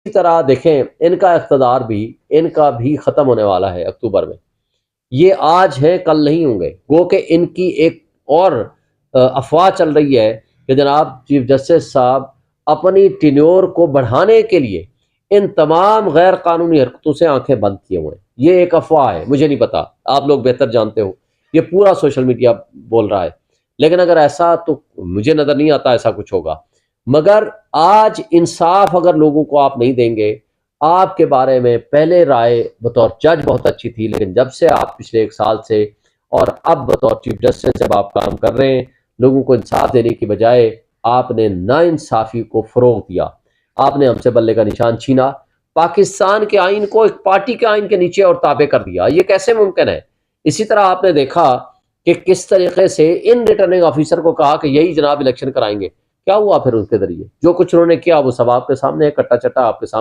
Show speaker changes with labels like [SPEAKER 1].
[SPEAKER 1] तरह देखें, इनका भी ख़त्म होने वाला है अक्टूबर में। ये आज हैं, कल नहीं होंगे। गो के इनकी एक और अफ़वाह चल रही है कि जनाब चीफ जस्टिस साहब अपनी टेन्योर को बढ़ाने के लिए इन तमाम गैर कानूनी हरकतों से आंखें बंद किए हुए हैं। ये एक अफ़वाह है, मुझे नहीं पता, आप लोग बेहतर जानते हो। ये पूरा सोशल मीडिया बोल रहा है, लेकिन अगर ऐसा, तो मुझे नज़र नहीं आता ऐसा कुछ होगा। मगर आज इंसाफ अगर लोगों को आप नहीं देंगे, आपके बारे में पहले राय बतौर जज बहुत अच्छी थी, लेकिन जब से आप पिछले 1 साल से और अब बतौर चीफ जस्टिस जब आप काम कर रहे हैं, लोगों को इंसाफ देने की बजाय आपने नाइंसाफ़ी को फ़रोग़ दिया। आपने हमसे बल्ले का निशान छीना, पाकिस्तान के आइन को एक पार्टी के आइन के नीचे और ताबे कर दिया। ये कैसे मुमकिन है? इसी तरह आपने देखा कि किस तरीके से इन रिटर्निंग ऑफिसर को कहा कि यही जनाब इलेक्शन कराएंगे। क्या हुआ फिर उनके ज़रिए? जो कुछ उन्होंने किया वो सब आपके सामने है, कट्टा-चट्टा आपके सामने।